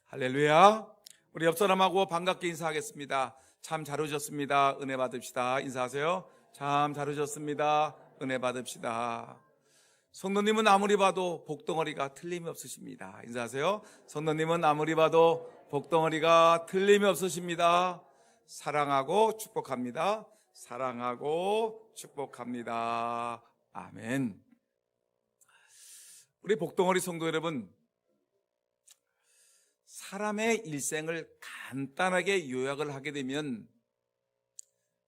할렐루야. 우리 옆 사람하고 반갑게 인사하겠습니다. 참 잘 오셨습니다. 은혜 받읍시다. 인사하세요. 참 잘 오셨습니다. 은혜 받읍시다. 성도님은 아무리 봐도 복덩어리가 틀림이 없으십니다. 인사하세요. 성도님은 아무리 봐도 복덩어리가 틀림이 없으십니다. 사랑하고 축복합니다. 사랑하고 축복합니다. 아멘. 우리 복덩어리 성도 여러분, 사람의 일생을 간단하게 요약을 하게 되면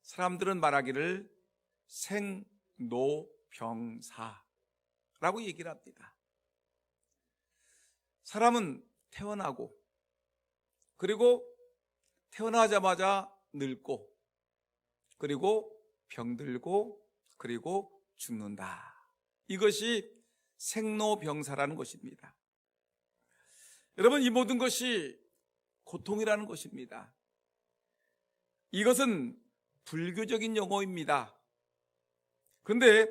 사람들은 말하기를 생로병사라고 얘기를 합니다. 사람은 태어나고, 그리고 태어나자마자 늙고, 그리고 병들고, 그리고 죽는다. 이것이 생로병사라는 것입니다. 여러분, 이 모든 것이 고통이라는 것입니다. 이것은 불교적인 용어입니다. 그런데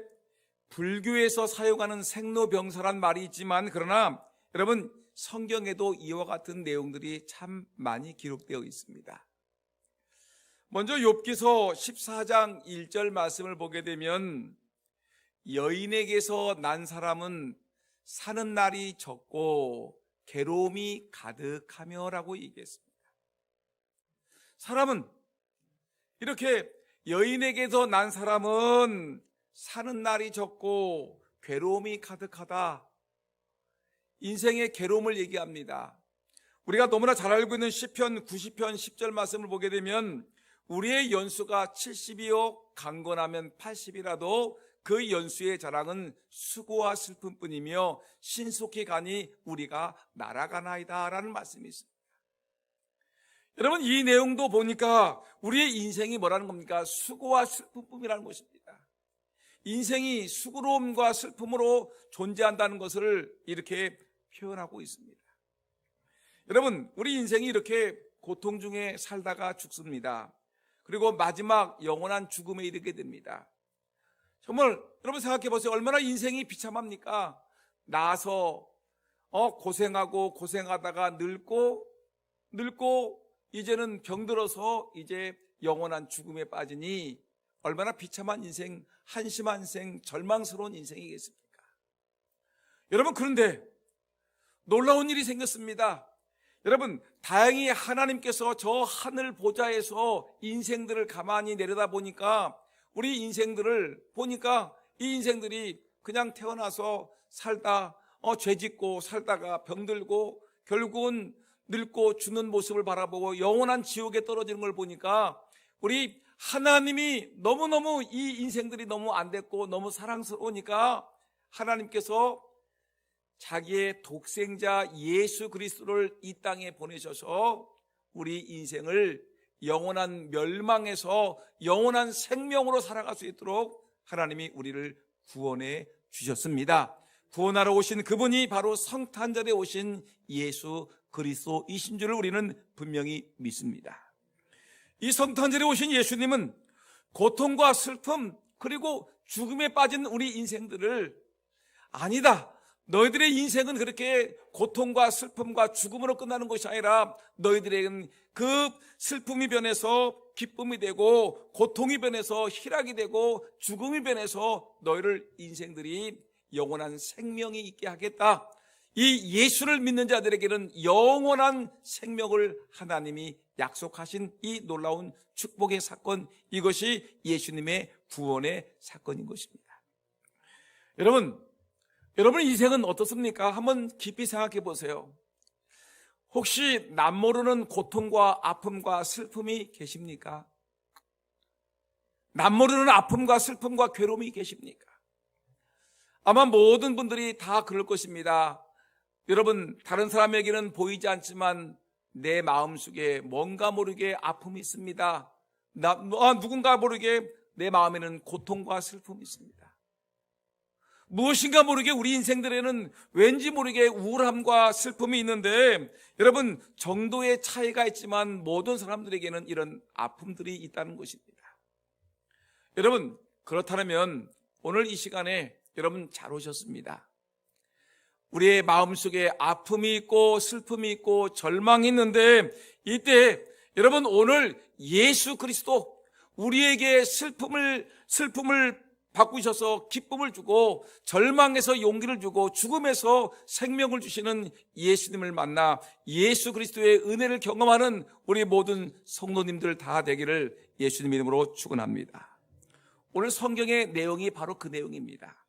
불교에서 사용하는 생로병사란 말이 있지만, 그러나 여러분, 성경에도 이와 같은 내용들이 참 많이 기록되어 있습니다. 먼저 욥기서 14장 1절 말씀을 보게 되면, 여인에게서 난 사람은 사는 날이 적고 괴로움이 가득하며 라고 얘기했습니다. 사람은, 이렇게 여인에게서 난 사람은 사는 날이 적고 괴로움이 가득하다. 인생의 괴로움을 얘기합니다. 우리가 너무나 잘 알고 있는 시편 90편 10절 말씀을 보게 되면, 우리의 연수가 70이요 강건하면 80이라도 그 연수의 자랑은 수고와 슬픔뿐이며 신속히 가니 우리가 날아가나이다 라는 말씀이 있습니다. 여러분, 이 내용도 보니까 우리의 인생이 뭐라는 겁니까? 수고와 슬픔뿐이라는 것입니다. 인생이 수고로움과 슬픔으로 존재한다는 것을 이렇게 표현하고 있습니다. 여러분, 우리 인생이 이렇게 고통 중에 살다가 죽습니다. 그리고 마지막 영원한 죽음에 이르게 됩니다. 정말 여러분 생각해 보세요. 얼마나 인생이 비참합니까? 나서 고생하고 고생하다가 늙고 이제는 병들어서 이제 영원한 죽음에 빠지니 얼마나 비참한 인생, 한심한 인생, 절망스러운 인생이겠습니까? 여러분, 그런데 놀라운 일이 생겼습니다. 여러분, 다행히 하나님께서 저 하늘 보좌에서 인생들을 가만히 내려다보니까, 우리 인생들을 보니까 이 인생들이 그냥 태어나서 살다 죄짓고 살다가 병들고 결국은 늙고 죽는 모습을 바라보고 영원한 지옥에 떨어지는 걸 보니까, 우리 하나님이 너무너무 이 인생들이 너무 안 됐고 너무 사랑스러우니까 하나님께서 자기의 독생자 예수 그리스도를 이 땅에 보내셔서 우리 인생을 영원한 멸망에서 영원한 생명으로 살아갈 수 있도록 하나님이 우리를 구원해 주셨습니다. 구원하러 오신 그분이 바로 성탄절에 오신 예수 그리스도이신 줄을 우리는 분명히 믿습니다. 이 성탄절에 오신 예수님은 고통과 슬픔 그리고 죽음에 빠진 우리 인생들을, 아니다, 너희들의 인생은 그렇게 고통과 슬픔과 죽음으로 끝나는 것이 아니라 너희들에게는 그 슬픔이 변해서 기쁨이 되고 고통이 변해서 희락이 되고 죽음이 변해서 너희를 인생들이 영원한 생명이 있게 하겠다. 이 예수를 믿는 자들에게는 영원한 생명을 하나님이 약속하신 이 놀라운 축복의 사건, 이것이 예수님의 구원의 사건인 것입니다. 여러분의 인생은 어떻습니까? 한번 깊이 생각해 보세요. 혹시 남모르는 고통과 아픔과 슬픔이 계십니까? 남모르는 아픔과 슬픔과 괴로움이 계십니까? 아마 모든 분들이 다 그럴 것입니다. 여러분, 다른 사람에게는 보이지 않지만 내 마음속에 뭔가 모르게 아픔이 있습니다. 누군가 모르게 내 마음에는 고통과 슬픔이 있습니다. 무엇인가 모르게 우리 인생들에는 왠지 모르게 우울함과 슬픔이 있는데, 여러분, 정도의 차이가 있지만 모든 사람들에게는 이런 아픔들이 있다는 것입니다. 여러분, 그렇다면 오늘 이 시간에 여러분 잘 오셨습니다. 우리의 마음속에 아픔이 있고 슬픔이 있고 절망이 있는데, 이때 여러분 오늘 예수 그리스도 우리에게 슬픔을 바꾸셔서 기쁨을 주고 절망에서 용기를 주고 죽음에서 생명을 주시는 예수님을 만나 예수 그리스도의 은혜를 경험하는 우리 모든 성도님들 다 되기를 예수님 이름으로 축원합니다. 오늘 성경의 내용이 바로 그 내용입니다.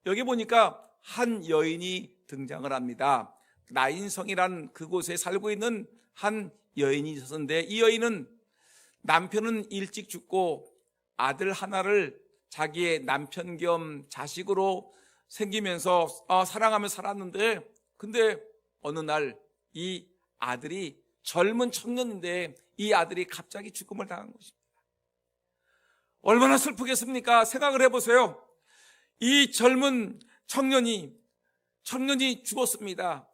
여기 보니까 한 여인이 등장을 합니다. 나인성이란 그곳에 살고 있는 한 여인이 있었는데, 이 여인은 남편은 일찍 죽고 아들 하나를 자기의 남편 겸 자식으로 생기면서 사랑하며 살았는데, 근데 어느 날 이 아들이 젊은 청년인데 이 아들이 갑자기 죽음을 당한 것입니다. 얼마나 슬프겠습니까? 생각을 해보세요. 이 젊은 청년이 죽었습니다.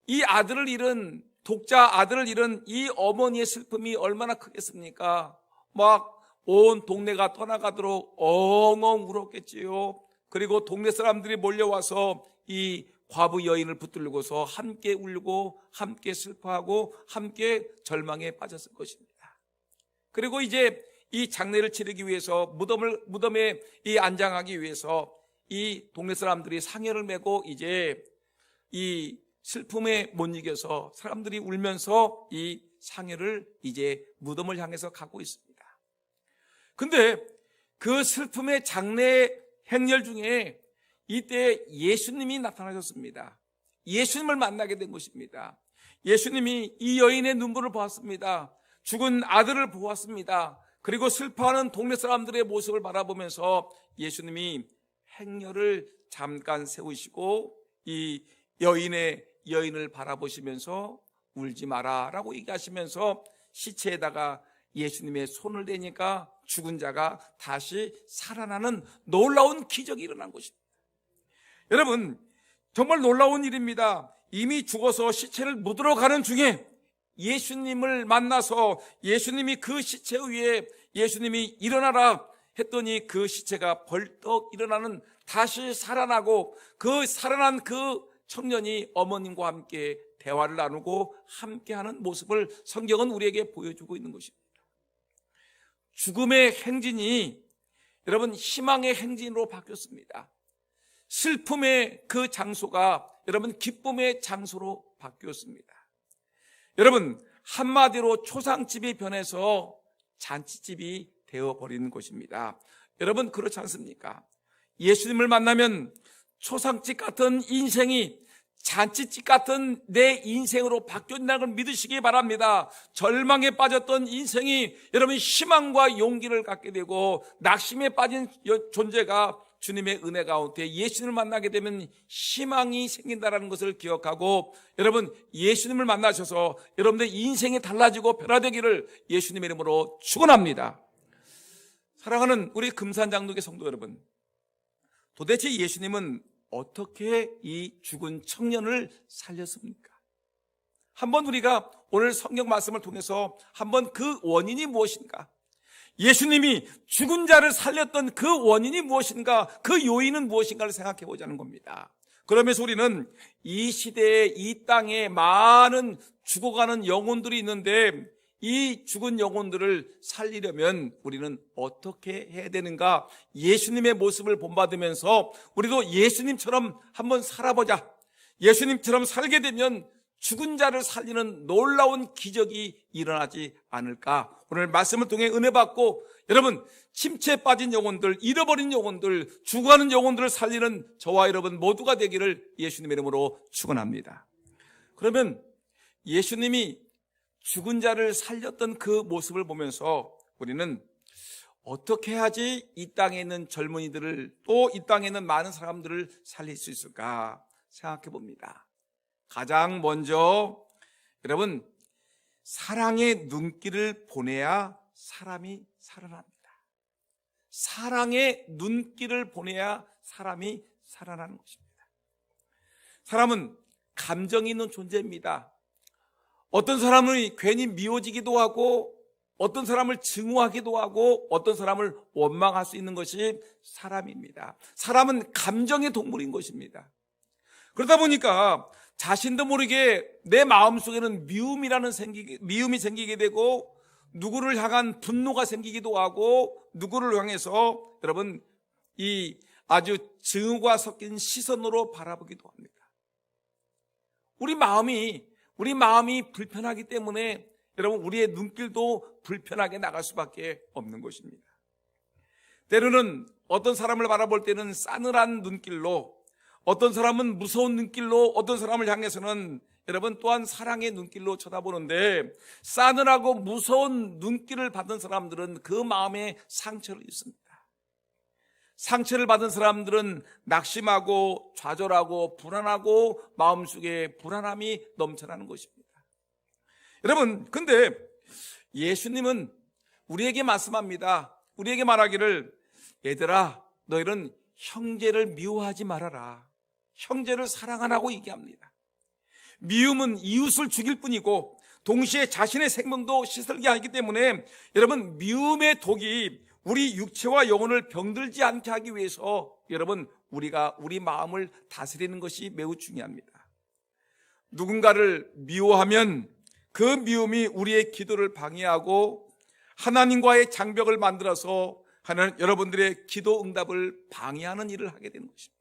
이 아들을 잃은, 독자 아들을 잃은 이 어머니의 슬픔이 얼마나 크겠습니까? 막 온 동네가 떠나가도록 엉엉 울었겠지요. 그리고 동네 사람들이 몰려와서 이 과부 여인을 붙들고서 함께 울고 함께 슬퍼하고 함께 절망에 빠졌을 것입니다. 그리고 이제 이 장례를 치르기 위해서 무덤에 이 안장하기 위해서 이 동네 사람들이 상여를 메고 이제 이 슬픔에 못 이겨서 사람들이 울면서 이 상여를 이제 무덤을 향해서 가고 있습니다. 근데 그 슬픔의 장례 행렬 중에 이때 예수님이 나타나셨습니다. 예수님을 만나게 된 것입니다. 예수님이 이 여인의 눈물을 보았습니다. 죽은 아들을 보았습니다. 그리고 슬퍼하는 동네 사람들의 모습을 바라보면서 예수님이 행렬을 잠깐 세우시고 이 여인을 바라보시면서 울지 마라 라고 얘기하시면서 시체에다가 예수님의 손을 대니까 죽은 자가 다시 살아나는 놀라운 기적이 일어난 것입니다. 여러분, 정말 놀라운 일입니다. 이미 죽어서 시체를 묻으러 가는 중에 예수님을 만나서 예수님이 그 시체 위에 예수님이 일어나라 했더니 그 시체가 벌떡 일어나는, 다시 살아나고 그 살아난 그 청년이 어머님과 함께 대화를 나누고 함께하는 모습을 성경은 우리에게 보여주고 있는 것입니다. 죽음의 행진이 여러분 희망의 행진으로 바뀌었습니다. 슬픔의 그 장소가 여러분 기쁨의 장소로 바뀌었습니다. 여러분, 한마디로 초상집이 변해서 잔치집이 되어버리는 것입니다. 여러분, 그렇지 않습니까? 예수님을 만나면 초상집 같은 인생이 잔치집 같은 내 인생으로 바뀐다는 걸 믿으시기 바랍니다. 절망에 빠졌던 인생이 여러분 희망과 용기를 갖게 되고, 낙심에 빠진 존재가 주님의 은혜 가운데 예수님을 만나게 되면 희망이 생긴다는 것을 기억하고, 여러분 예수님을 만나셔서 여러분들 인생이 달라지고 변화되기를 예수님의 이름으로 축원합니다. 사랑하는 우리 금산장로교 성도 여러분, 도대체 예수님은 어떻게 이 죽은 청년을 살렸습니까? 한번 우리가 오늘 성경 말씀을 통해서 한번 그 원인이 무엇인가, 예수님이 죽은 자를 살렸던 그 원인이 무엇인가, 그 요인은 무엇인가를 생각해 보자는 겁니다. 그러면서 우리는 이 시대에 이 땅에 많은 죽어가는 영혼들이 있는데 이 죽은 영혼들을 살리려면 우리는 어떻게 해야 되는가, 예수님의 모습을 본받으면서 우리도 예수님처럼 한번 살아보자. 예수님처럼 살게 되면 죽은 자를 살리는 놀라운 기적이 일어나지 않을까. 오늘 말씀을 통해 은혜 받고 여러분 침체에 빠진 영혼들, 잃어버린 영혼들, 죽어가는 영혼들을 살리는 저와 여러분 모두가 되기를 예수님의 이름으로 축원합니다. 그러면 예수님이 죽은 자를 살렸던 그 모습을 보면서 우리는 어떻게 해야지 이 땅에 있는 젊은이들을, 또 이 땅에 있는 많은 사람들을 살릴 수 있을까 생각해 봅니다. 가장 먼저 여러분, 사랑의 눈길을 보내야 사람이 살아납니다. 사랑의 눈길을 보내야 사람이 살아나는 것입니다. 사람은 감정이 있는 존재입니다. 어떤 사람은 괜히 미워지기도 하고, 어떤 사람을 증오하기도 하고, 어떤 사람을 원망할 수 있는 것이 사람입니다. 사람은 감정의 동물인 것입니다. 그러다 보니까 자신도 모르게 내 마음속에는 미움이 생기게 되고, 누구를 향한 분노가 생기기도 하고, 누구를 향해서 여러분 이 아주 증오가 섞인 시선으로 바라보기도 합니다. 우리 마음이 불편하기 때문에 여러분 우리의 눈길도 불편하게 나갈 수밖에 없는 것입니다. 때로는 어떤 사람을 바라볼 때는 싸늘한 눈길로, 어떤 사람은 무서운 눈길로, 어떤 사람을 향해서는 여러분 또한 사랑의 눈길로 쳐다보는데, 싸늘하고 무서운 눈길을 받은 사람들은 그 마음에 상처를 입습니다. 상처를 받은 사람들은 낙심하고 좌절하고 불안하고 마음속에 불안함이 넘쳐나는 것입니다. 여러분, 근데 예수님은 우리에게 말씀합니다. 우리에게 말하기를, 얘들아, 너희는 형제를 미워하지 말아라. 형제를 사랑하라고 얘기합니다. 미움은 이웃을 죽일 뿐이고 동시에 자신의 생명도 시들게 하기 때문에 여러분, 미움의 독이 우리 육체와 영혼을 병들지 않게 하기 위해서 여러분 우리가 우리 마음을 다스리는 것이 매우 중요합니다. 누군가를 미워하면 그 미움이 우리의 기도를 방해하고 하나님과의 장벽을 만들어서 여러분들의 기도 응답을 방해하는 일을 하게 되는 것입니다.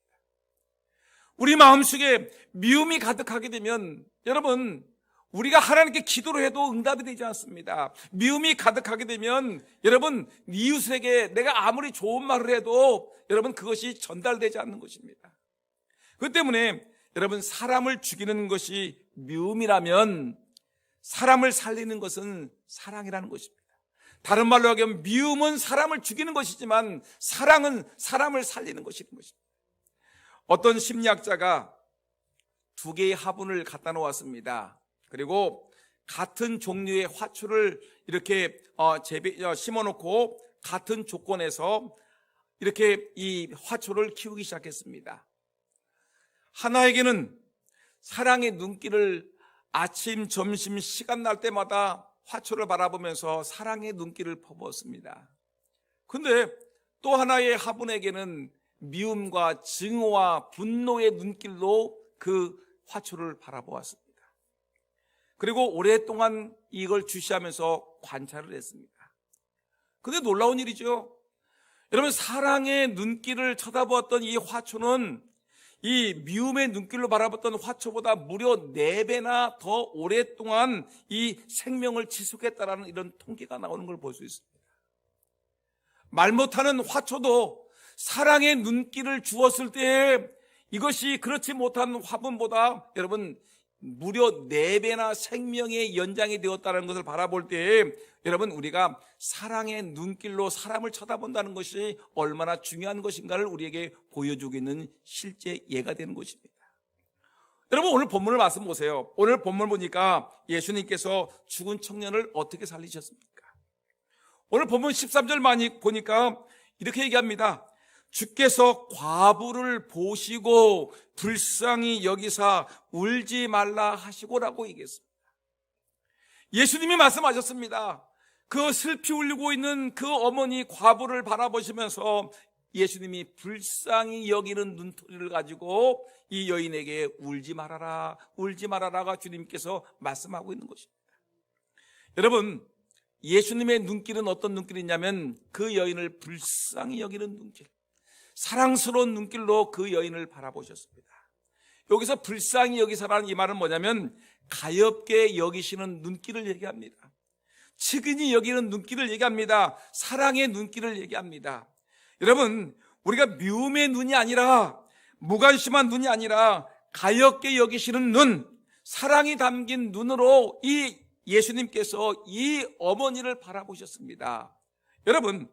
우리 마음속에 미움이 가득하게 되면 여러분, 우리가 하나님께 기도를 해도 응답이 되지 않습니다. 미움이 가득하게 되면 여러분, 이웃에게 내가 아무리 좋은 말을 해도 여러분 그것이 전달되지 않는 것입니다. 그렇기 때문에 여러분, 사람을 죽이는 것이 미움이라면 사람을 살리는 것은 사랑이라는 것입니다. 다른 말로 하면 미움은 사람을 죽이는 것이지만 사랑은 사람을 살리는 것인 것입니다. 어떤 심리학자가 두 개의 화분을 갖다 놓았습니다. 그리고 같은 종류의 화초를 이렇게 심어놓고 같은 조건에서 이렇게 이 화초를 키우기 시작했습니다. 하나에게는 사랑의 눈길을 아침, 점심, 시간 날 때마다 화초를 바라보면서 사랑의 눈길을 퍼부었습니다. 그런데 또 하나의 화분에게는 미움과 증오와 분노의 눈길로 그 화초를 바라보았습니다. 그리고 오랫동안 이걸 주시하면서 관찰을 했습니다. 그런데 놀라운 일이죠. 여러분, 사랑의 눈길을 쳐다보았던 이 화초는 이 미움의 눈길로 바라봤던 화초보다 무려 4배나 더 오랫동안 이 생명을 지속했다라는 이런 통계가 나오는 걸 볼 수 있습니다. 말 못하는 화초도 사랑의 눈길을 주었을 때 이것이 그렇지 못한 화분보다 여러분 무려 4배나 생명의 연장이 되었다는 것을 바라볼 때 여러분, 우리가 사랑의 눈길로 사람을 쳐다본다는 것이 얼마나 중요한 것인가를 우리에게 보여주고 있는 실제 예가 되는 것입니다. 여러분, 오늘 본문을 말씀 보세요. 오늘 본문 보니까 예수님께서 죽은 청년을 어떻게 살리셨습니까? 오늘 본문 13절 많이 보니까 이렇게 얘기합니다. 주께서 과부를 보시고 불쌍히 여기사 울지 말라 하시고라고 얘기했습니다. 예수님이 말씀하셨습니다. 그 슬피 울리고 있는 그 어머니 과부를 바라보시면서 예수님이 불쌍히 여기는 눈토리를 가지고 이 여인에게 울지 말아라, 울지 말아라가 주님께서 말씀하고 있는 것입니다. 여러분, 예수님의 눈길은 어떤 눈길이냐면 그 여인을 불쌍히 여기는 눈길, 사랑스러운 눈길로 그 여인을 바라보셨습니다. 여기서 불쌍히 여기사라는 이 말은 뭐냐면 가엾게 여기시는 눈길을 얘기합니다. 측은히 여기는 눈길을 얘기합니다. 사랑의 눈길을 얘기합니다. 여러분, 우리가 미움의 눈이 아니라, 무관심한 눈이 아니라 가엾게 여기시는 눈, 사랑이 담긴 눈으로 이 예수님께서 이 어머니를 바라보셨습니다. 여러분,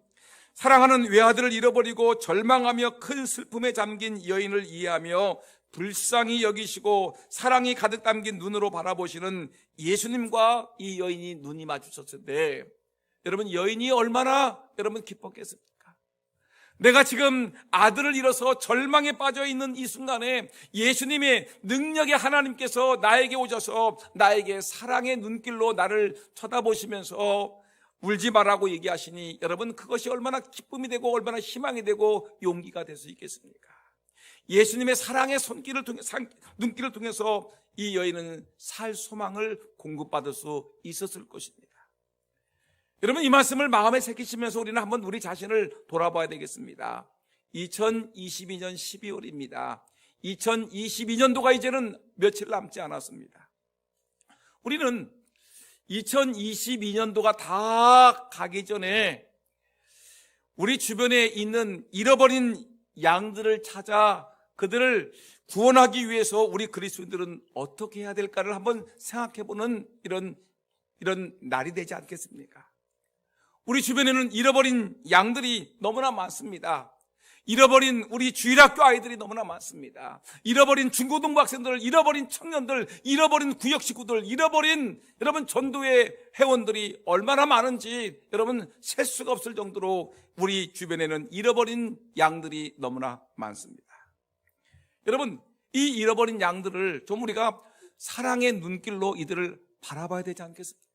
사랑하는 외아들을 잃어버리고 절망하며 큰 슬픔에 잠긴 여인을 이해하며 불쌍히 여기시고 사랑이 가득 담긴 눈으로 바라보시는 예수님과 이 여인이 눈이 마주쳤을 때 여러분, 여인이 얼마나 여러분 기뻤겠습니까? 내가 지금 아들을 잃어서 절망에 빠져 있는 이 순간에 예수님의 능력의 하나님께서 나에게 오셔서 나에게 사랑의 눈길로 나를 쳐다보시면서 울지 말라고 얘기하시니 여러분, 그것이 얼마나 기쁨이 되고 얼마나 희망이 되고 용기가 될 수 있겠습니까? 예수님의 사랑의 눈길을 통해서 이 여인은 살 소망을 공급받을 수 있었을 것입니다. 여러분, 이 말씀을 마음에 새기시면서 우리는 한번 우리 자신을 돌아봐야 되겠습니다. 2022년 12월입니다. 2022년도가 이제는 며칠 남지 않았습니다. 우리는 2022년도가 다 가기 전에 우리 주변에 있는 잃어버린 양들을 찾아 그들을 구원하기 위해서 우리 그리스도인들은 어떻게 해야 될까를 한번 생각해보는 이런 날이 되지 않겠습니까? 우리 주변에는 잃어버린 양들이 너무나 많습니다. 잃어버린 우리 주일학교 아이들이 너무나 많습니다. 잃어버린 중고등부 학생들, 잃어버린 청년들, 잃어버린 구역 식구들, 잃어버린 여러분 전도회 회원들이 얼마나 많은지 여러분 셀 수가 없을 정도로 우리 주변에는 잃어버린 양들이 너무나 많습니다. 여러분, 이 잃어버린 양들을 좀 우리가 사랑의 눈길로 이들을 바라봐야 되지 않겠습니까?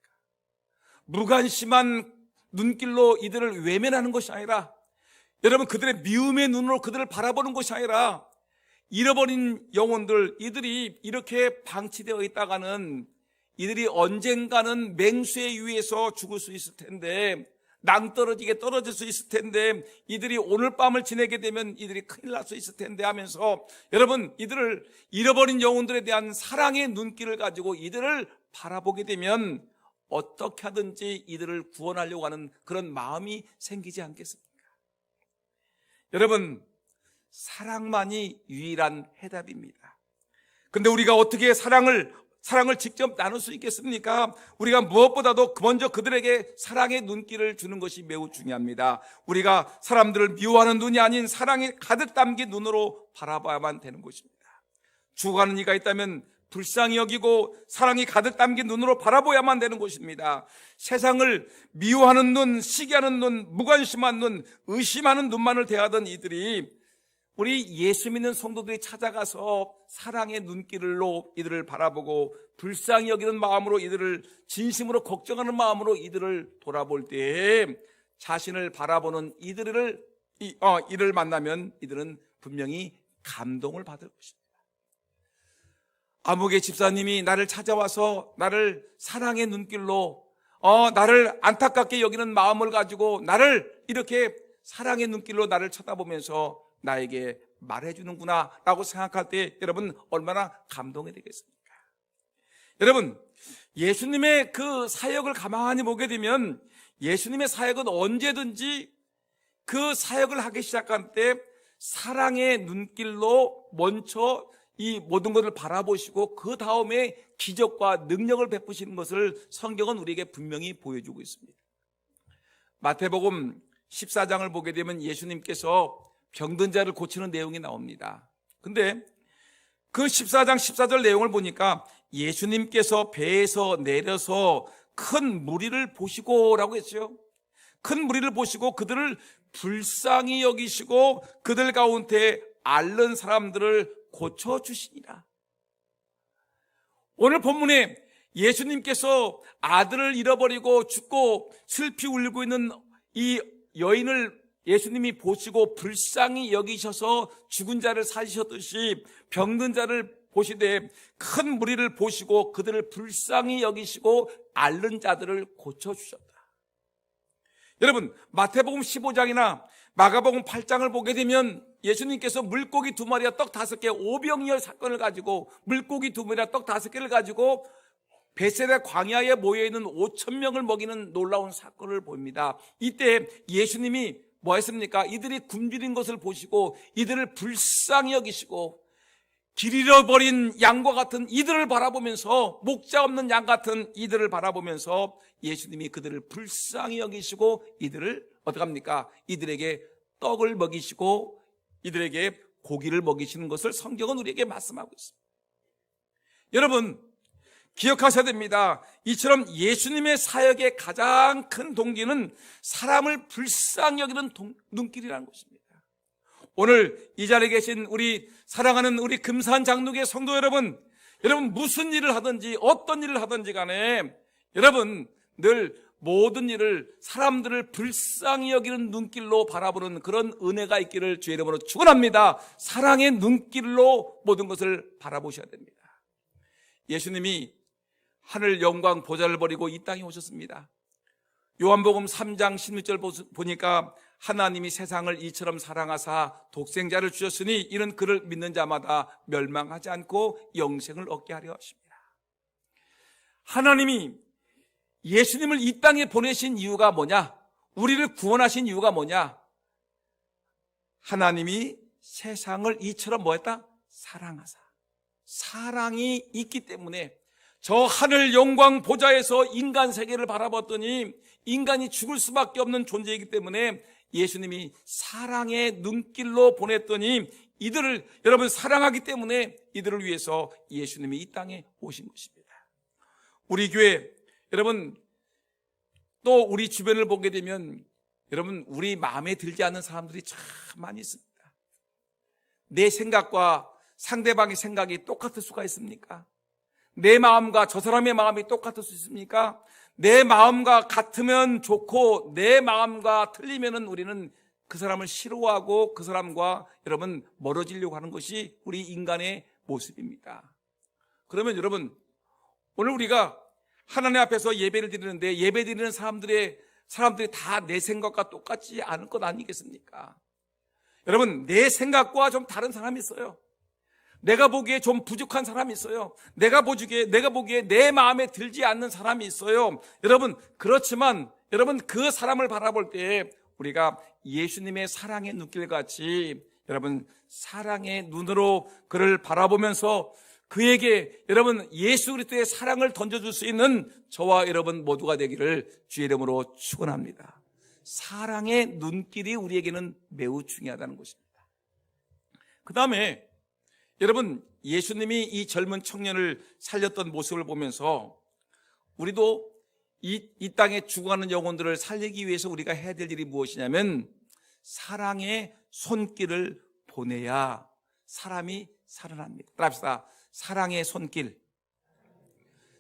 무관심한 눈길로 이들을 외면하는 것이 아니라, 여러분, 그들의 미움의 눈으로 그들을 바라보는 것이 아니라, 잃어버린 영혼들, 이들이 이렇게 방치되어 있다가는 이들이 언젠가는 맹수에 의해서 죽을 수 있을 텐데, 낭떠러지게 떨어질 수 있을 텐데, 이들이 오늘 밤을 지내게 되면 이들이 큰일 날 수 있을 텐데 하면서, 여러분, 이들을 잃어버린 영혼들에 대한 사랑의 눈길을 가지고 이들을 바라보게 되면 어떻게 하든지 이들을 구원하려고 하는 그런 마음이 생기지 않겠습니까? 여러분, 사랑만이 유일한 해답입니다. 근데 우리가 어떻게 사랑을 직접 나눌 수 있겠습니까? 우리가 무엇보다도 먼저 그들에게 사랑의 눈길을 주는 것이 매우 중요합니다. 우리가 사람들을 미워하는 눈이 아닌 사랑이 가득 담긴 눈으로 바라봐야만 되는 것입니다. 죽어가는 이가 있다면 불쌍히 여기고 사랑이 가득 담긴 눈으로 바라보야만 되는 것입니다. 세상을 미워하는 눈, 시기하는 눈, 무관심한 눈, 의심하는 눈만을 대하던 이들이 우리 예수 믿는 성도들이 찾아가서 사랑의 눈길로 이들을 바라보고 불쌍히 여기는 마음으로 이들을 진심으로 걱정하는 마음으로 이들을 돌아볼 때에 자신을 바라보는 이들을 만나면 이들은 분명히 감동을 받을 것입니다. 아무개 집사님이 나를 찾아와서 나를 사랑의 눈길로 나를 안타깝게 여기는 마음을 가지고 나를 이렇게 사랑의 눈길로 나를 쳐다보면서 나에게 말해주는구나 라고 생각할 때 여러분 얼마나 감동이 되겠습니까? 여러분, 예수님의 그 사역을 가만히 보게 되면 예수님의 사역은 언제든지 그 사역을 하기 시작한 때 사랑의 눈길로 먼저 이 모든 것을 바라보시고 그 다음에 기적과 능력을 베푸시는 것을 성경은 우리에게 분명히 보여주고 있습니다. 마태복음 14장을 보게 되면 예수님께서 병든 자를 고치는 내용이 나옵니다. 근데 그 14장 14절 내용을 보니까 예수님께서 배에서 내려서 큰 무리를 보시고 라고 했죠. 큰 무리를 보시고 그들을 불쌍히 여기시고 그들 가운데 앓는 사람들을 고쳐주시니라. 오늘 본문에 예수님께서 아들을 잃어버리고 죽고 슬피 울고 있는 이 여인을 예수님이 보시고 불쌍히 여기셔서 죽은 자를 살리셨듯이 병든 자를 보시되 큰 무리를 보시고 그들을 불쌍히 여기시고 앓는 자들을 고쳐주셨다. 여러분, 마태복음 15장이나 마가복음 8장을 보게 되면 예수님께서 물고기 2마리와 떡 5개 오병이어 사건을 가지고 물고기 2마리와 떡 5개를 가지고 베세다 광야에 모여있는 5,000명을 먹이는 놀라운 사건을 봅니다. 이때 예수님이 뭐 했습니까? 이들이 굶주린 것을 보시고 이들을 불쌍히 여기시고 길 잃어버린 양과 같은 이들을 바라보면서 목자 없는 양 같은 이들을 바라보면서 예수님이 그들을 불쌍히 여기시고 이들을 어떻게 합니까? 이들에게 떡을 먹이시고 이들에게 고기를 먹이시는 것을 성경은 우리에게 말씀하고 있습니다. 여러분, 기억하셔야 됩니다. 이처럼 예수님의 사역의 가장 큰 동기는 사람을 불쌍히 여기는 눈길이라는 것입니다. 오늘 이 자리에 계신 우리 사랑하는 우리 금산 장로교회 성도 여러분 무슨 일을 하든지 어떤 일을 하든지 간에 여러분 늘 모든 일을 사람들을 불쌍히 여기는 눈길로 바라보는 그런 은혜가 있기를 주의 이름으로 축원합니다. 사랑의 눈길로 모든 것을 바라보셔야 됩니다. 예수님이 하늘 영광 보좌를 버리고 이 땅에 오셨습니다. 요한복음 3장 16절 보니까 하나님이 세상을 이처럼 사랑하사 독생자를 주셨으니 이는 그를 믿는 자마다 멸망하지 않고 영생을 얻게 하려 하십니다. 하나님이 예수님을 이 땅에 보내신 이유가 뭐냐? 우리를 구원하신 이유가 뭐냐? 하나님이 세상을 이처럼 뭐했다? 사랑하사. 사랑이 있기 때문에 저 하늘 영광 보좌에서 인간 세계를 바라봤더니 인간이 죽을 수밖에 없는 존재이기 때문에 예수님이 사랑의 눈길로 보냈더니 이들을 여러분 사랑하기 때문에 이들을 위해서 예수님이 이 땅에 오신 것입니다. 우리 교회 여러분 또 우리 주변을 보게 되면 여러분 우리 마음에 들지 않는 사람들이 참 많이 있습니다. 내 생각과 상대방의 생각이 똑같을 수가 있습니까? 내 마음과 저 사람의 마음이 똑같을 수 있습니까? 내 마음과 같으면 좋고 내 마음과 틀리면은 우리는 그 사람을 싫어하고 그 사람과 여러분 멀어지려고 하는 것이 우리 인간의 모습입니다. 그러면 여러분 오늘 우리가 하나님 앞에서 예배를 드리는데 예배 드리는 사람들이 다 내 생각과 똑같지 않을 것 아니겠습니까? 여러분 내 생각과 좀 다른 사람이 있어요. 내가 보기에 좀 부족한 사람이 있어요. 내가 보기에 내 마음에 들지 않는 사람이 있어요. 여러분 그렇지만 여러분 그 사람을 바라볼 때 우리가 예수님의 사랑의 눈길같이 여러분 사랑의 눈으로 그를 바라보면서 그에게 여러분 예수 그리스도의 사랑을 던져줄 수 있는 저와 여러분 모두가 되기를 주의 이름으로 축원합니다. 사랑의 눈길이 우리에게는 매우 중요하다는 것입니다. 그 다음에 여러분 예수님이 이 젊은 청년을 살렸던 모습을 보면서 우리도 이 땅에 죽어가는 영혼들을 살리기 위해서 우리가 해야 될 일이 무엇이냐면 사랑의 손길을 보내야 사람이 살아납니다. 따라합시다. 사랑의 손길.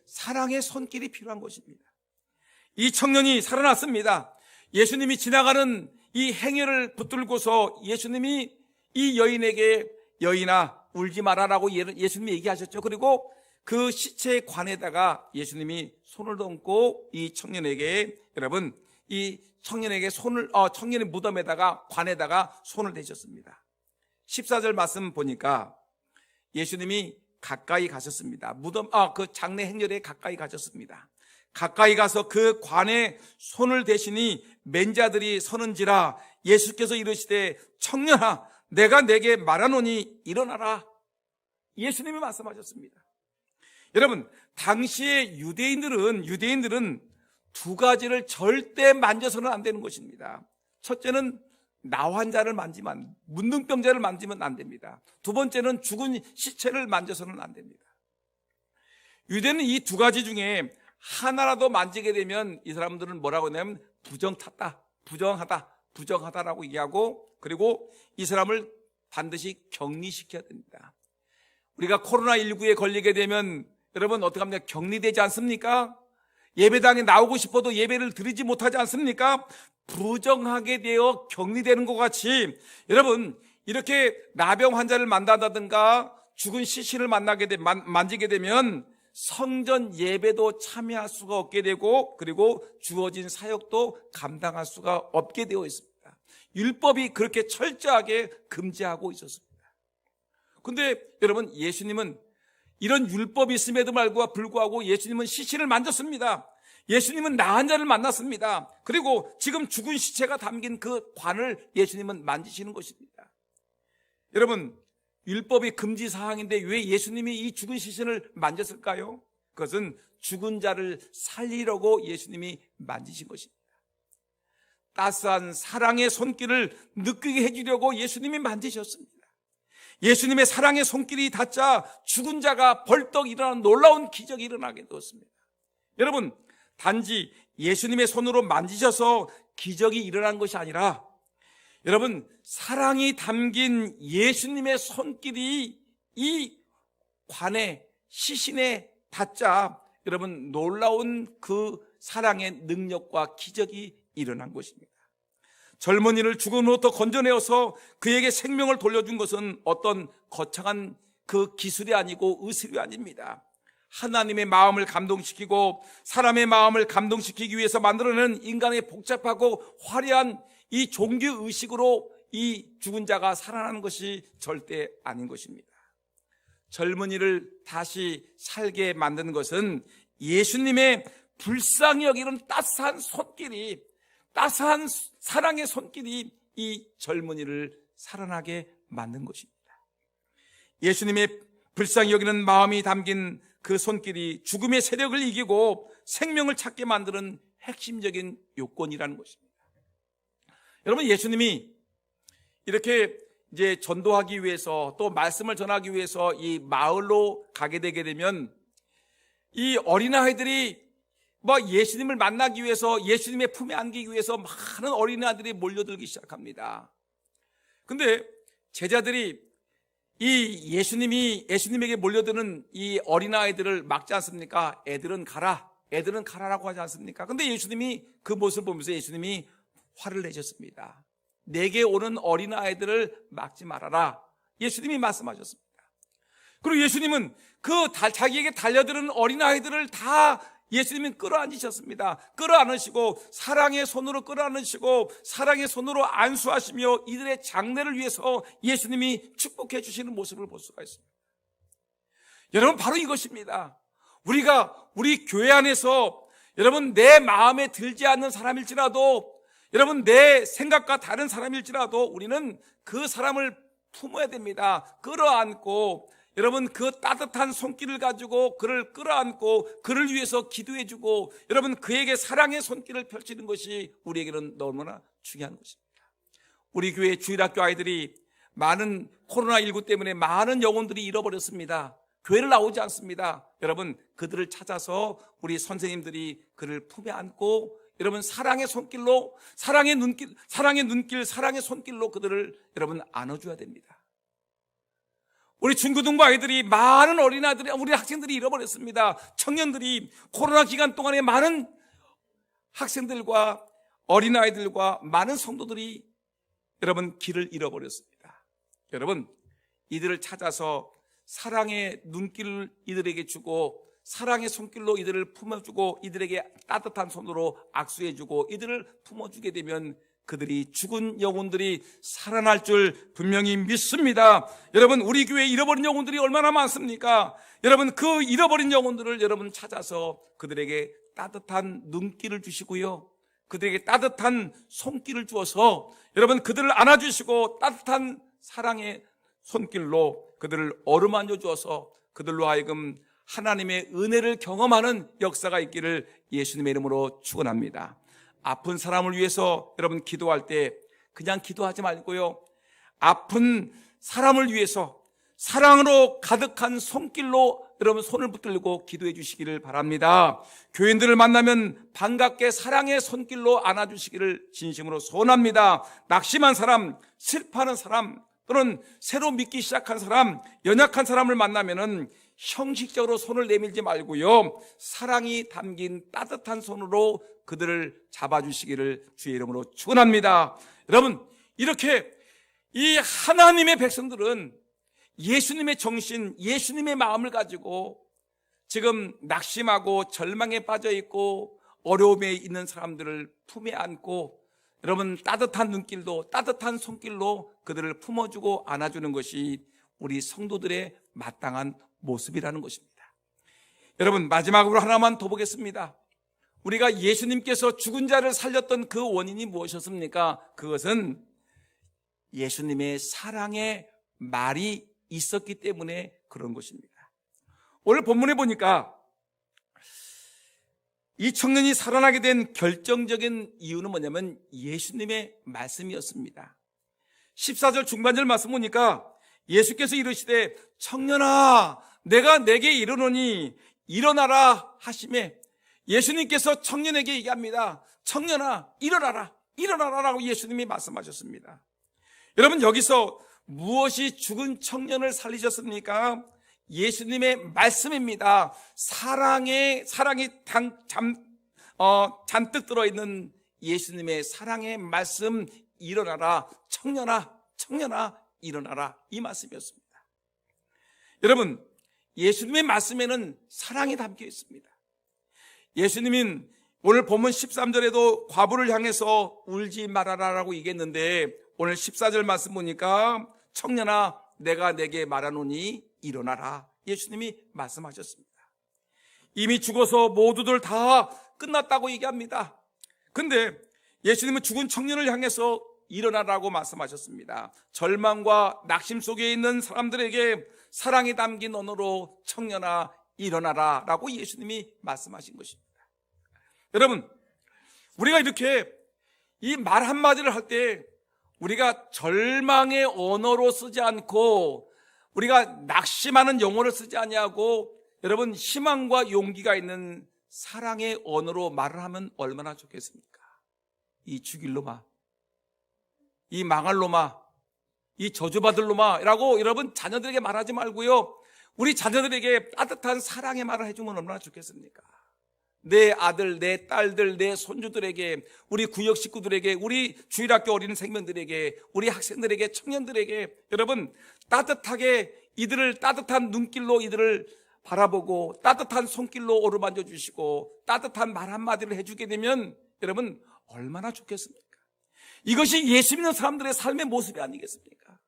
사랑의 손길이 필요한 것입니다. 이 청년이 살아났습니다. 예수님이 지나가는 이 행여를 붙들고서 예수님이 이 여인에게 여인아 울지 마라라고 예수님이 얘기하셨죠. 그리고 그 시체의 관에다가 예수님이 손을 얹고 이 청년에게 여러분 이 청년에게 청년의 무덤에다가 관에다가 손을 대셨습니다. 14절 말씀 보니까 예수님이 가까이 가셨습니다. 그 장례 행렬에 가까이 가셨습니다. 가까이 가서 그 관에 손을 대시니 맨자들이 서는지라 예수께서 이르시되 청년아 내가 내게 말하노니 일어나라. 예수님이 말씀하셨습니다. 여러분 당시에 유대인들은 두 가지를 절대 만져서는 안 되는 것입니다. 첫째는 나 환자를 만지면 문둥병자를 만지면 안 됩니다. 두 번째는 죽은 시체를 만져서는 안 됩니다. 유대는 이 두 가지 중에 하나라도 만지게 되면 이 사람들은 뭐라고 하냐면 부정하다라고 얘기하고 그리고 이 사람을 반드시 격리시켜야 됩니다. 우리가 코로나19에 걸리게 되면 여러분 어떻게 합니까? 격리되지 않습니까? 예배당에 나오고 싶어도 예배를 드리지 못하지 않습니까? 부정하게 되어 격리되는 것 같이 여러분 이렇게 나병 환자를 만난다든가 죽은 시신을 만지게 되면 성전 예배도 참여할 수가 없게 되고 그리고 주어진 사역도 감당할 수가 없게 되어 있습니다. 율법이 그렇게 철저하게 금지하고 있었습니다. 그런데 여러분 예수님은 이런 율법이 있음에도 불구하고 예수님은 시신을 만졌습니다. 예수님은 나은 자를 만났습니다. 그리고 지금 죽은 시체가 담긴 그 관을 예수님은 만지시는 것입니다. 여러분 율법이 금지 사항인데 왜 예수님이 이 죽은 시신을 만졌을까요? 그것은 죽은 자를 살리려고 예수님이 만지신 것입니다. 따스한 사랑의 손길을 느끼게 해주려고 예수님이 만지셨습니다. 예수님의 사랑의 손길이 닿자 죽은 자가 벌떡 일어나는 놀라운 기적이 일어나게 되었습니다. 여러분 단지 예수님의 손으로 만지셔서 기적이 일어난 것이 아니라 여러분 사랑이 담긴 예수님의 손길이 이 관에 시신에 닿자 여러분 놀라운 그 사랑의 능력과 기적이 일어난 것입니다. 젊은이를 죽음으로부터 건져내어서 그에게 생명을 돌려준 것은 어떤 거창한 그 기술이 아니고 의술이 아닙니다. 하나님의 마음을 감동시키고 사람의 마음을 감동시키기 위해서 만들어낸 인간의 복잡하고 화려한 이 종교 의식으로 이 죽은 자가 살아나는 것이 절대 아닌 것입니다. 젊은이를 다시 살게 만드는 것은 예수님의 불쌍히 여기는 따스한 손길이, 따스한 사랑의 손길이 이 젊은이를 살아나게 만든 것입니다. 예수님의 불쌍히 여기는 마음이 담긴 그 손길이 죽음의 세력을 이기고 생명을 찾게 만드는 핵심적인 요건이라는 것입니다. 여러분, 예수님이 이렇게 이제 전도하기 위해서 또 말씀을 전하기 위해서 이 마을로 가게 되게 되면 이 어린아이들이 예수님을 만나기 위해서, 예수님의 품에 안기기 위해서 많은 어린아이들이 몰려들기 시작합니다. 근데 제자들이 이 예수님에게 몰려드는 이 어린아이들을 막지 않습니까? 애들은 가라라고 하지 않습니까? 근데 예수님이 그 모습을 보면서 예수님이 화를 내셨습니다. 내게 오는 어린아이들을 막지 말아라, 예수님이 말씀하셨습니다. 그리고 예수님은 자기에게 달려드는 어린아이들을 다 예수님은 끌어안으셨습니다. 끌어안으시고 사랑의 손으로 끌어안으시고 사랑의 손으로 안수하시며 이들의 장래를 위해서 예수님이 축복해 주시는 모습을 볼 수가 있습니다. 여러분, 바로 이것입니다. 우리 교회 안에서 여러분 내 마음에 들지 않는 사람일지라도, 여러분 내 생각과 다른 사람일지라도 우리는 그 사람을 품어야 됩니다. 끌어안고 여러분 그 따뜻한 손길을 가지고 그를 끌어안고 그를 위해서 기도해주고 여러분 그에게 사랑의 손길을 펼치는 것이 우리에게는 너무나 중요한 것입니다. 우리 교회 주일학교 아이들이 많은 코로나19 때문에 많은 영혼들이 잃어버렸습니다. 교회를 나오지 않습니다. 여러분 그들을 찾아서 우리 선생님들이 그를 품에 안고 여러분 사랑의 손길로, 사랑의 눈길, 사랑의 손길로 그들을 여러분 안아줘야 됩니다. 우리 중고등부 아이들이, 많은 어린아이들이, 우리 학생들이 잃어버렸습니다. 청년들이 코로나 기간 동안에 많은 학생들과 어린아이들과 많은 성도들이 여러분 길을 잃어버렸습니다. 여러분 이들을 찾아서 사랑의 눈길을 이들에게 주고 사랑의 손길로 이들을 품어주고 이들에게 따뜻한 손으로 악수해주고 이들을 품어주게 되면 그들이 죽은 영혼들이 살아날 줄 분명히 믿습니다. 여러분 우리 교회에 잃어버린 영혼들이 얼마나 많습니까? 여러분 그 잃어버린 영혼들을 여러분 찾아서 그들에게 따뜻한 눈길을 주시고요, 그들에게 따뜻한 손길을 주어서 여러분 그들을 안아주시고 따뜻한 사랑의 손길로 그들을 어루만져 주어서 그들로 하여금 하나님의 은혜를 경험하는 역사가 있기를 예수님의 이름으로 축원합니다. 아픈 사람을 위해서 여러분 기도할 때 그냥 기도하지 말고요, 아픈 사람을 위해서 사랑으로 가득한 손길로 여러분 손을 붙들고 기도해 주시기를 바랍니다. 교인들을 만나면 반갑게 사랑의 손길로 안아주시기를 진심으로 소원합니다. 낙심한 사람, 슬퍼하는 사람, 또는 새로 믿기 시작한 사람, 연약한 사람을 만나면은 형식적으로 손을 내밀지 말고요, 사랑이 담긴 따뜻한 손으로 그들을 잡아주시기를 주의 이름으로 축원합니다. 여러분 이렇게 이 하나님의 백성들은 예수님의 정신, 예수님의 마음을 가지고 지금 낙심하고 절망에 빠져 있고 어려움에 있는 사람들을 품에 안고 여러분 따뜻한 눈길로, 따뜻한 손길로 그들을 품어주고 안아주는 것이 우리 성도들의 마땅한 모습이라는 것입니다. 여러분 마지막으로 하나만 더 보겠습니다. 우리가 예수님께서 죽은 자를 살렸던 그 원인이 무엇이었습니까? 그것은 예수님의 사랑의 말이 있었기 때문에 그런 것입니다. 오늘 본문에 보니까 이 청년이 살아나게 된 결정적인 이유는 뭐냐면 예수님의 말씀이었습니다. 14절 중반절 말씀 보니까 예수께서 이르시되 청년아 내가 내게 이르노니 일어나라 하시매, 예수님께서 청년에게 얘기합니다. 청년아 일어나라, 일어나라라고 예수님이 말씀하셨습니다. 여러분 여기서 무엇이 죽은 청년을 살리셨습니까? 예수님의 말씀입니다. 사랑이 잔뜩 들어있는 예수님의 사랑의 말씀, 일어나라 청년아 일어나라, 이 말씀이었습니다. 여러분, 예수님의 말씀에는 사랑이 담겨 있습니다. 예수님은 오늘 본문 13절에도 과부를 향해서 울지 말아라라고 얘기했는데, 오늘 14절 말씀 보니까 청년아 내가 내게 말하노니 일어나라, 예수님이 말씀하셨습니다. 이미 죽어서 모두들 다 끝났다고 얘기합니다. 근데 예수님은 죽은 청년을 향해서 일어나라고 말씀하셨습니다. 절망과 낙심 속에 있는 사람들에게 사랑이 담긴 언어로 청년아 일어나라 라고 예수님이 말씀하신 것입니다. 여러분, 우리가 이렇게 이 말 한마디를 할 때 우리가 절망의 언어로 쓰지 않고, 우리가 낙심하는 용어를 쓰지 아니하고, 여러분 희망과 용기가 있는 사랑의 언어로 말을 하면 얼마나 좋겠습니까? 이 죽일 놈아, 이 망할 놈아, 이 저주받을 놈아 라고 여러분 자녀들에게 말하지 말고요, 우리 자녀들에게 따뜻한 사랑의 말을 해주면 얼마나 좋겠습니까? 내 아들, 내 딸들, 내 손주들에게, 우리 구역 식구들에게, 우리 주일학교 어린 생명들에게, 우리 학생들에게, 청년들에게 여러분 따뜻하게, 이들을 따뜻한 눈길로 이들을 바라보고 따뜻한 손길로 어루만져 주시고 따뜻한 말 한마디를 해주게 되면 여러분 얼마나 좋겠습니까? 이것이 예수 믿는 사람들의 삶의 모습이 아니겠습니까?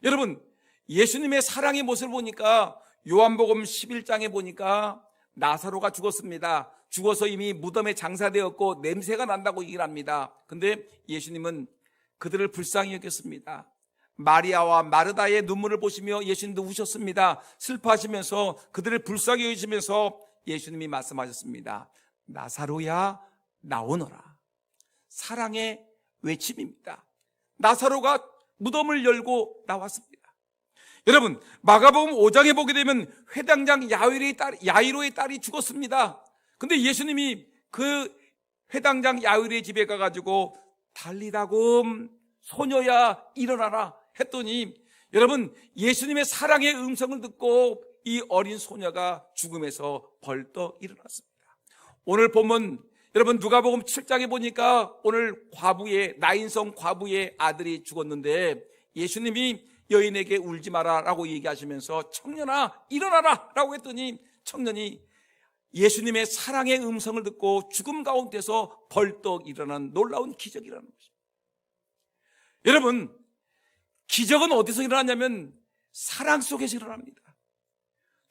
여러분, 예수님의 사랑의 모습을 보니까 요한복음 11장에 보니까 나사로가 죽었습니다. 죽어서 이미 무덤에 장사되었고 냄새가 난다고 얘기를 합니다. 근데 예수님은 그들을 불쌍히 여겼습니다. 마리아와 마르다의 눈물을 보시며 예수님도 우셨습니다. 슬퍼하시면서 그들을 불쌍히 여기시면서 예수님이 말씀하셨습니다. 나사로야 나오너라. 사랑의 외침입니다. 나사로가 무덤을 열고 나왔습니다. 여러분, 마가복음 5장에 보게 되면 회당장 야이로의 딸이 죽었습니다. 근데 예수님이 그 회당장 야이로의 집에 가가지고 달리다금 소녀야 일어나라 했더니 여러분 예수님의 사랑의 음성을 듣고 이 어린 소녀가 죽음에서 벌떡 일어났습니다. 오늘 보면 여러분 누가복음 7장에 보니까 오늘 나인성 과부의 아들이 죽었는데 예수님이 여인에게 울지 마라 라고 얘기하시면서 청년아 일어나라 라고 했더니 청년이 예수님의 사랑의 음성을 듣고 죽음 가운데서 벌떡 일어난 놀라운 기적이라는 것입니다. 여러분, 기적은 어디서 일어나냐면 사랑 속에서 일어납니다.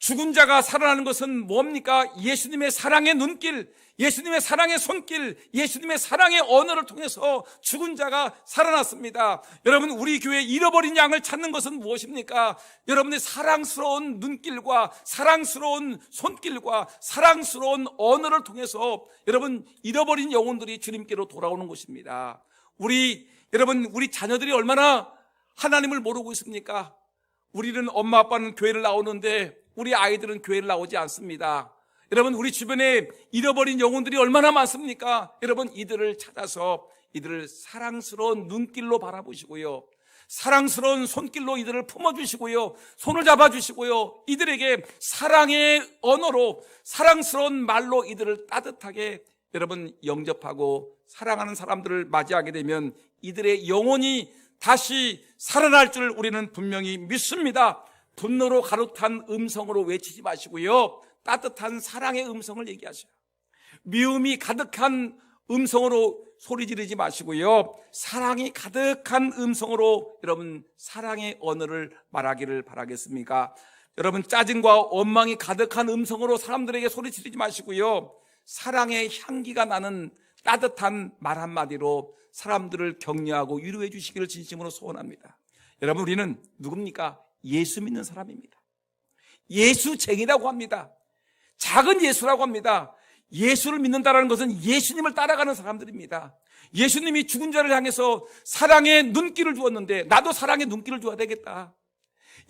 죽은 자가 살아나는 것은 뭡니까? 예수님의 사랑의 눈길, 예수님의 사랑의 손길, 예수님의 사랑의 언어를 통해서 죽은 자가 살아났습니다. 여러분, 우리 교회 잃어버린 양을 찾는 것은 무엇입니까? 여러분의 사랑스러운 눈길과 사랑스러운 손길과 사랑스러운 언어를 통해서 여러분 잃어버린 영혼들이 주님께로 돌아오는 것입니다. 여러분, 우리 자녀들이 얼마나 하나님을 모르고 있습니까? 우리는 엄마 아빠는 교회를 나오는데 우리 아이들은 교회를 나오지 않습니다. 여러분, 우리 주변에 잃어버린 영혼들이 얼마나 많습니까? 여러분, 이들을 찾아서 이들을 사랑스러운 눈길로 바라보시고요, 사랑스러운 손길로 이들을 품어주시고요, 손을 잡아주시고요, 이들에게 사랑의 언어로 사랑스러운 말로 이들을 따뜻하게 여러분 영접하고 사랑하는 사람들을 맞이하게 되면 이들의 영혼이 다시 살아날 줄 우리는 분명히 믿습니다. 분노로 가득한 음성으로 외치지 마시고요, 따뜻한 사랑의 음성을 얘기하셔요. 미움이 가득한 음성으로 소리 지르지 마시고요, 사랑이 가득한 음성으로 여러분 사랑의 언어를 말하기를 바라겠습니까? 여러분, 짜증과 원망이 가득한 음성으로 사람들에게 소리 지르지 마시고요, 사랑의 향기가 나는 따뜻한 말 한마디로 사람들을 격려하고 위로해 주시기를 진심으로 소원합니다. 여러분, 우리는 누굽니까? 예수 믿는 사람입니다. 예수쟁이라고 합니다. 작은 예수라고 합니다. 예수를 믿는다는 것은 예수님을 따라가는 사람들입니다. 예수님이 죽은 자를 향해서 사랑의 눈길을 주었는데 나도 사랑의 눈길을 줘야 되겠다.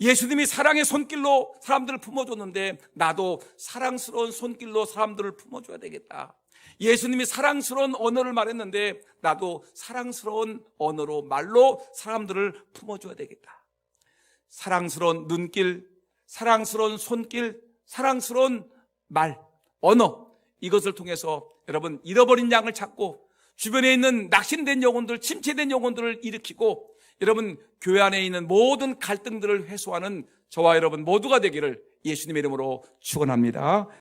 예수님이 사랑의 손길로 사람들을 품어줬는데 나도 사랑스러운 손길로 사람들을 품어줘야 되겠다. 예수님이 사랑스러운 언어를 말했는데 나도 사랑스러운 언어로 말로 사람들을 품어줘야 되겠다. 사랑스러운 눈길, 사랑스러운 손길, 사랑스러운 말, 언어, 이것을 통해서 여러분 잃어버린 양을 찾고 주변에 있는 낙심된 영혼들, 침체된 영혼들을 일으키고 여러분 교회 안에 있는 모든 갈등들을 해소하는 저와 여러분 모두가 되기를 예수님의 이름으로 축원합니다.